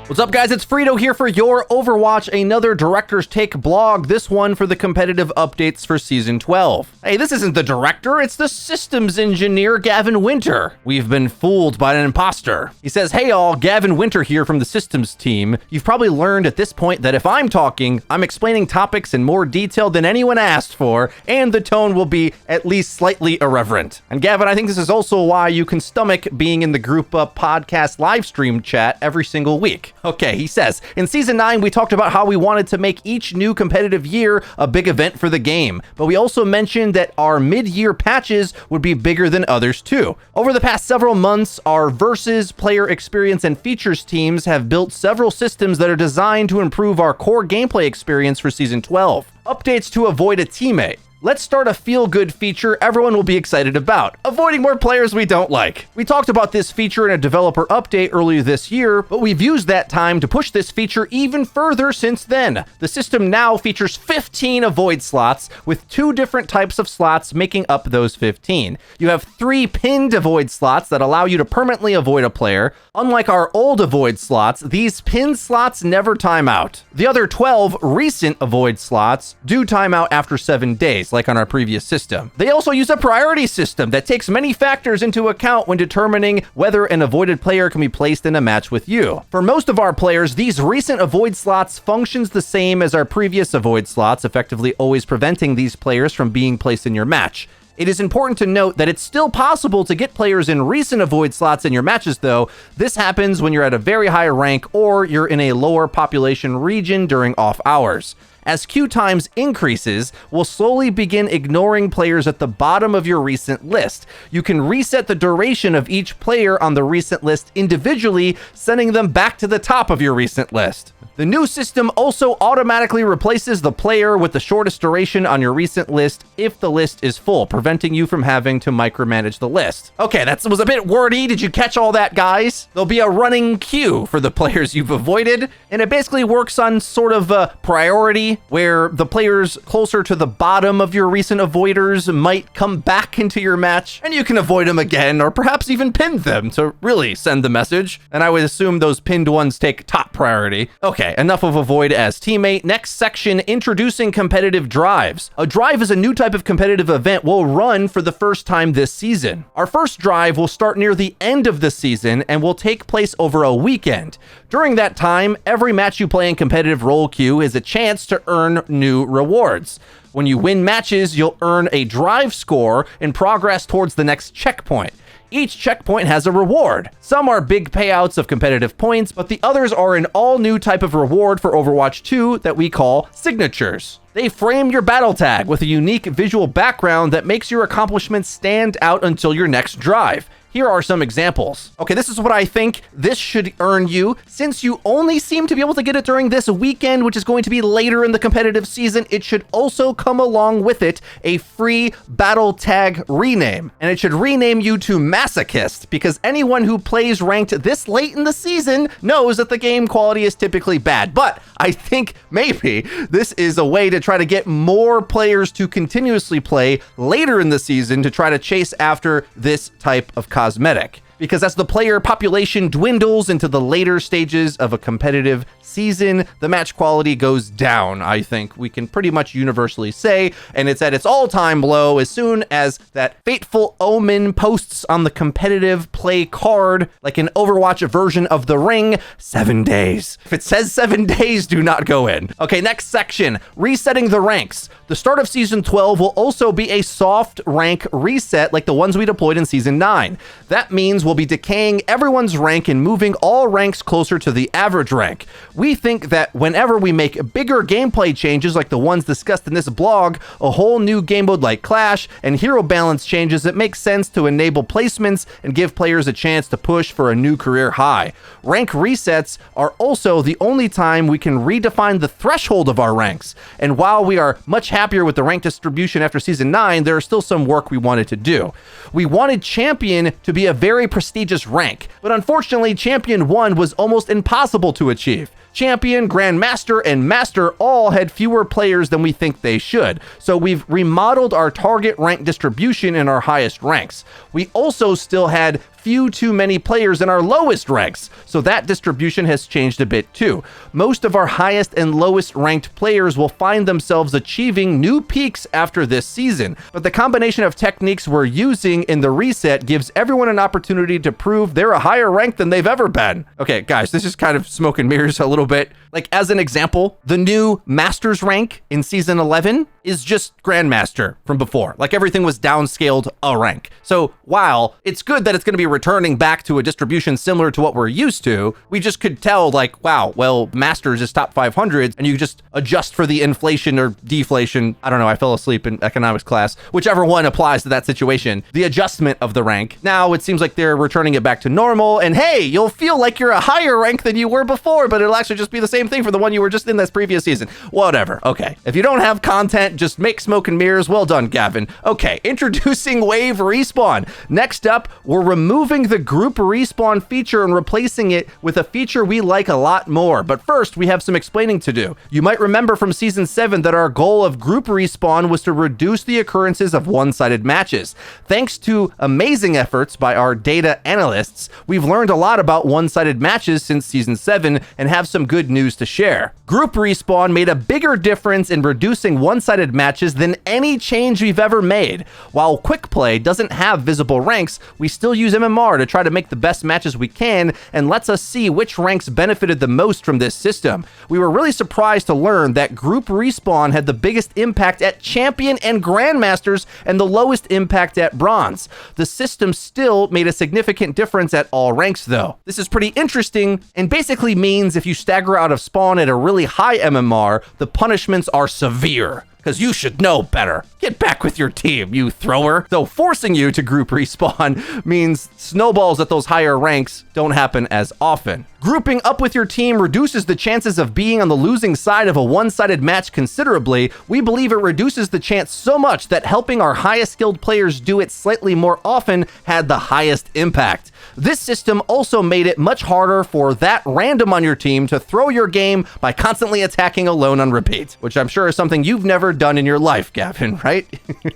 What's up, guys? It's Frito here for your Overwatch, another Director's Take blog, this one for the competitive updates for Season 12. Hey, this isn't the director, it's the systems engineer, Gavin Winter. We've been fooled by an imposter. He says, hey all, Gavin Winter here from the systems team. You've probably learned at this point that if I'm talking, I'm explaining topics in more detail than anyone asked for, and the tone will be at least slightly irreverent. And Gavin, I think this is also why you can stomach being in the Group Up podcast live stream chat every single week. Okay, he says, in Season 9, we talked about how we wanted to make each new competitive year a big event for the game, but we also mentioned that our mid-year patches would be bigger than others too. Over the past several months, our Versus, Player Experience, and Features teams have built several systems that are designed to improve our core gameplay experience for Season 12. Updates to avoid a teammate. Let's start a feel-good feature everyone will be excited about, avoiding more players we don't like. We talked about this feature in a developer update earlier this year, but we've used that time to push this feature even further since then. The system now features 15 avoid slots, with 2 different types of slots making up those 15. You have 3 pinned avoid slots that allow you to permanently avoid a player. Unlike our old avoid slots, these pinned slots never time out. The other 12 recent avoid slots do time out after 7 days, like on our previous system. They also use a priority system that takes many factors into account when determining whether an avoided player can be placed in a match with you. For most of our players, these recent avoid slots functions the same as our previous avoid slots, effectively always preventing these players from being placed in your match. It is important to note that it's still possible to get players in recent avoid slots in your matches, though. This happens when you're at a very high rank or you're in a lower population region during off hours. As queue times increases, we'll slowly begin ignoring players at the bottom of your recent list. You can reset the duration of each player on the recent list individually, sending them back to the top of your recent list. The new system also automatically replaces the player with the shortest duration on your recent list if the list is full, preventing you from having to micromanage the list. Okay, that was a bit wordy. Did you catch all that, guys? There'll be a running queue for the players you've avoided, and it basically works on sort of a priority where the players closer to the bottom of your recent avoiders might come back into your match, and you can avoid them again, or perhaps even pin them to really send the message. And I would assume those pinned ones take top priority. Okay, enough of avoid as teammate. Next section, introducing competitive drives. A drive is a new type of competitive event we'll run for the first time this season. Our first drive will start near the end of the season and will take place over a weekend. During that time, every match you play in competitive role queue is a chance to earn new rewards. When you win matches, you'll earn a drive score and progress towards the next checkpoint. Each checkpoint has a reward. Some are big payouts of competitive points, but the others are an all-new type of reward for Overwatch 2 that we call signatures. They frame your battle tag with a unique visual background that makes your accomplishments stand out until your next drive. Here are some examples. Okay, this is what I think this should earn you. Since you only seem to be able to get it during this weekend, which is going to be later in the competitive season, it should also come along with it a free battle tag rename. And it should rename you to Masochist, because anyone who plays ranked this late in the season knows that the game quality is typically bad. But I think maybe this is a way to try to get more players to continuously play later in the season to try to chase after this type of cosmetic. Because as the player population dwindles into the later stages of a competitive season, the match quality goes down, I think we can pretty much universally say, and it's at its all-time low as soon as that fateful omen posts on the competitive play card, like an Overwatch version of the ring, 7 days. If it says 7 days, do not go in. Okay, next section, resetting the ranks. The start of Season 12 will also be a soft rank reset like the ones we deployed in Season 9. That means we'll be decaying everyone's rank and moving all ranks closer to the average rank. We think that whenever we make bigger gameplay changes like the ones discussed in this blog, a whole new game mode like Clash, and hero balance changes, it makes sense to enable placements and give players a chance to push for a new career high. Rank resets are also the only time we can redefine the threshold of our ranks. And while we are much happier with the rank distribution after Season 9, there is still some work we wanted to do. We wanted Champion to be a very prestigious rank, but unfortunately Champion 1 was almost impossible to achieve. Champion, Grandmaster, and Master all had fewer players than we think they should, so we've remodeled our target rank distribution in our highest ranks. We also still had few too many players in our lowest ranks, so that distribution has changed a bit too. Most of our highest and lowest ranked players will find themselves achieving new peaks after this season, but the combination of techniques we're using in the reset gives everyone an opportunity to prove they're a higher rank than they've ever been. Okay, guys, this is kind of smoke and mirrors a little bit. Like, as an example, the new Masters rank in Season 11 is just Grandmaster from before. Like, everything was downscaled a rank. So while it's good that it's going to be returning back to a distribution similar to what we're used to, we just could tell, like, wow, well, Masters is top 500, and you just adjust for the inflation or deflation. I don't know, I fell asleep in economics class. Whichever one applies to that situation, the adjustment of the rank. Now it seems like they're returning it back to normal, and hey, you'll feel like you're a higher rank than you were before, but it'll actually just be the same thing for the one you were just in this previous season. Whatever. Okay. If you don't have content, just make smoke and mirrors. Well done, Gavin. Okay. Introducing Wave Respawn. Next up, we're removing the group respawn feature and replacing it with a feature we like a lot more. But first, we have some explaining to do. You might remember from Season 7 that our goal of group respawn was to reduce the occurrences of one-sided matches. Thanks to amazing efforts by our data analysts, we've learned a lot about one-sided matches since Season 7 and have some good news to share. Group respawn made a bigger difference in reducing one-sided matches than any change we've ever made. While quick play doesn't have visible ranks, we still use MMR to try to make the best matches we can and lets us see which ranks benefited the most from this system. We were really surprised to learn that group respawn had the biggest impact at Champion and Grandmasters and the lowest impact at Bronze. The system still made a significant difference at all ranks though. This is pretty interesting and basically means if you stagger out of spawn at a really high MMR, the punishments are severe. Because you should know better. Get back with your team, you thrower. Though forcing you to group respawn means snowballs at those higher ranks don't happen as often. Grouping up with your team reduces the chances of being on the losing side of a one-sided match considerably. We believe it reduces the chance so much that helping our highest skilled players do it slightly more often had the highest impact. This system also made it much harder for that random on your team to throw your game by constantly attacking alone on repeat, which I'm sure is something you've never done in your life, Gavin, right?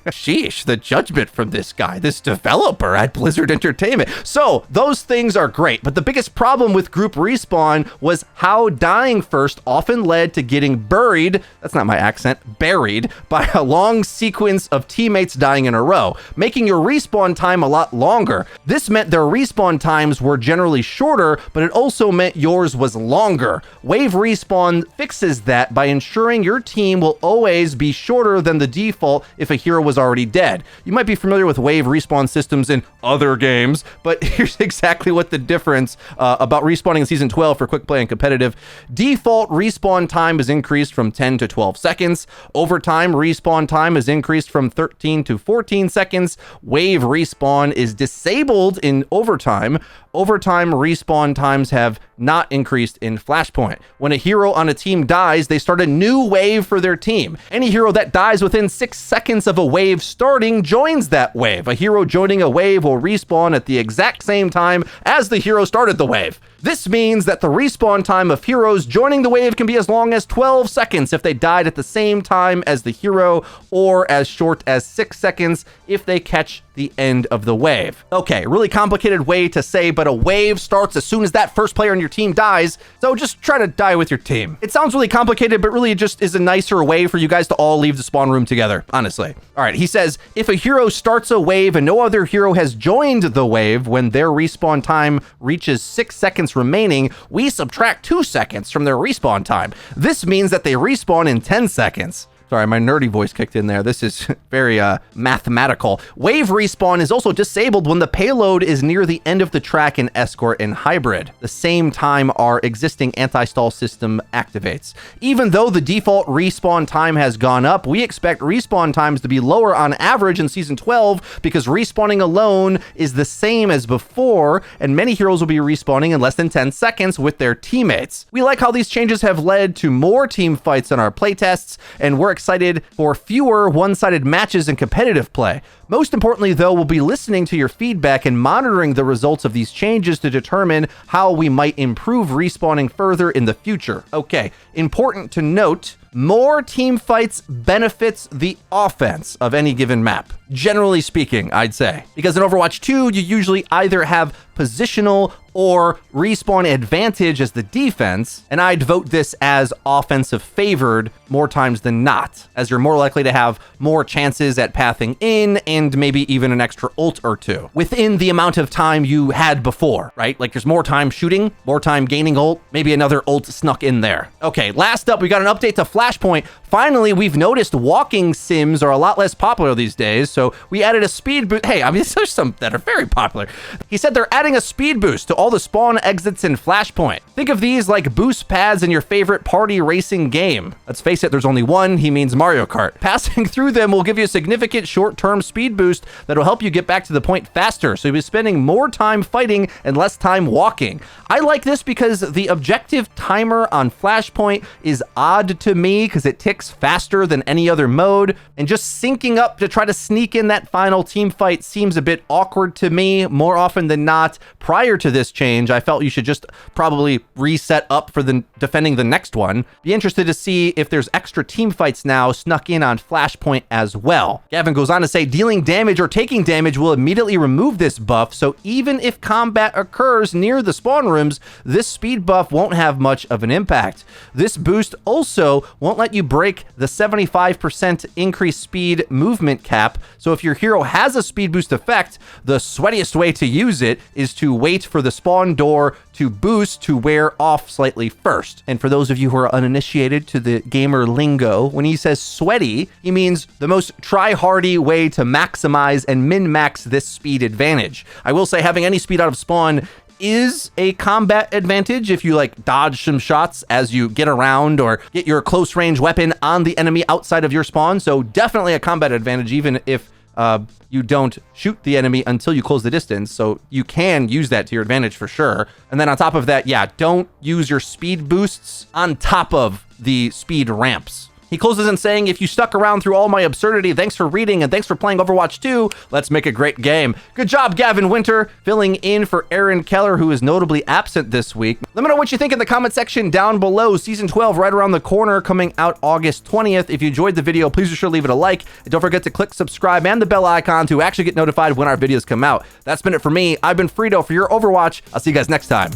Sheesh, the judgment from this guy, this developer at Blizzard Entertainment. So those things are great, but the biggest problem with group respawn was how dying first often led to getting buried, that's not my accent, buried by a long sequence of teammates dying in a row, making your respawn time a lot longer. This meant their respawn times were generally shorter, but it also meant yours was longer. Wave Respawn fixes that by ensuring your team will always be shorter than the default if a hero was already dead. You might be familiar with Wave Respawn systems in other games, but here's exactly what the difference about respawning in Season 12 for quick play and competitive. Default respawn time is increased from 10 to 12 seconds. Overtime respawn time is increased from 13 to 14 seconds. Wave Respawn is disabled in overtime. Overtime respawn times have not increased in Flashpoint. When a hero on a team dies, they start a new wave for their team. Any hero that dies within 6 seconds of a wave starting joins that wave. A hero joining a wave will respawn at the exact same time as the hero started the wave. This means that the respawn time of heroes joining the wave can be as long as 12 seconds if they died at the same time as the hero, or as short as 6 seconds if they catch the end of the wave. Okay, really complicated way to say, but a wave starts as soon as that first player on your team dies, so just try to die with your team. It sounds really complicated, but really it just is a nicer way for you guys to all leave the spawn room together, honestly. All right, he says, if a hero starts a wave and no other hero has joined the wave when their respawn time reaches 6 seconds remaining, we subtract 2 seconds from their respawn time. This means that they respawn in 10 seconds. Sorry, my nerdy voice kicked in there. This is very mathematical. Wave respawn is also disabled when the payload is near the end of the track in Escort and Hybrid, the same time our existing anti-stall system activates. Even though the default respawn time has gone up, we expect respawn times to be lower on average in Season 12 because respawning alone is the same as before, and many heroes will be respawning in less than 10 seconds with their teammates. We like how these changes have led to more team fights in our playtests, and we're excited for fewer one-sided matches and competitive play. Most importantly, though, we'll be listening to your feedback and monitoring the results of these changes to determine how we might improve respawning further in the future. Okay, important to note, more team fights benefits the offense of any given map. generally speaking, I'd say. Because in Overwatch 2, you usually either have positional or respawn advantage as the defense, and I'd vote this as offensive favored more times than not, as you're more likely to have more chances at pathing in and maybe even an extra ult or two within the amount of time you had before, right? Like there's more time shooting, more time gaining ult, maybe another ult snuck in there. Okay, last up, we got an update to Flashpoint. Finally, we've noticed walking sims are a lot less popular these days, so we added a speed boost. Hey, I mean, there's some that are very popular. He said they're adding a speed boost to all the spawn exits in Flashpoint. Think of these like boost pads in your favorite party racing game. Let's face it, there's only one. He means Mario Kart. Passing through them will give you a significant short-term speed boost that'll help you get back to the point faster, so you'll be spending more time fighting and less time walking. I like this because the objective timer on Flashpoint is odd to me because it ticks faster than any other mode, and just syncing up to try to sneak in that final team fight seems a bit awkward to me. More often than not, prior to this change, I felt you should just probably reset up for the defending the next one. Be interested to see if there's extra team fights now snuck in on Flashpoint as well. Gavin goes on to say, dealing damage or taking damage will immediately remove this buff, so even if combat occurs near the spawn rooms, this speed buff won't have much of an impact. This boost also won't let you break the 75% increased speed movement cap, so if your hero has a speed boost effect, the sweatiest way to use it is to wait for the spawn door to boost to wear off slightly first. And for those of you who are uninitiated to the gamer lingo, when he says sweaty, he means the most try-hardy way to maximize and min-max this speed advantage. I will say having any speed out of spawn is a combat advantage if you like dodge some shots as you get around or get your close range weapon on the enemy outside of your spawn. So definitely a combat advantage, even if you don't shoot the enemy until you close the distance. So you can use that to your advantage for sure. And then on top of that, yeah, don't use your speed boosts on top of the speed ramps. He closes in saying, if you stuck around through all my absurdity, thanks for reading and thanks for playing Overwatch 2. Let's make a great game. Good job, Gavin Winter, filling in for Aaron Keller, who is notably absent this week. Let me know what you think in the comment section down below. Season 12 right around the corner, coming out August 20th. If you enjoyed the video, please be sure to leave it a like. And don't forget to click subscribe and the bell icon to actually get notified when our videos come out. That's been it for me. I've been Frito for your Overwatch. I'll see you guys next time.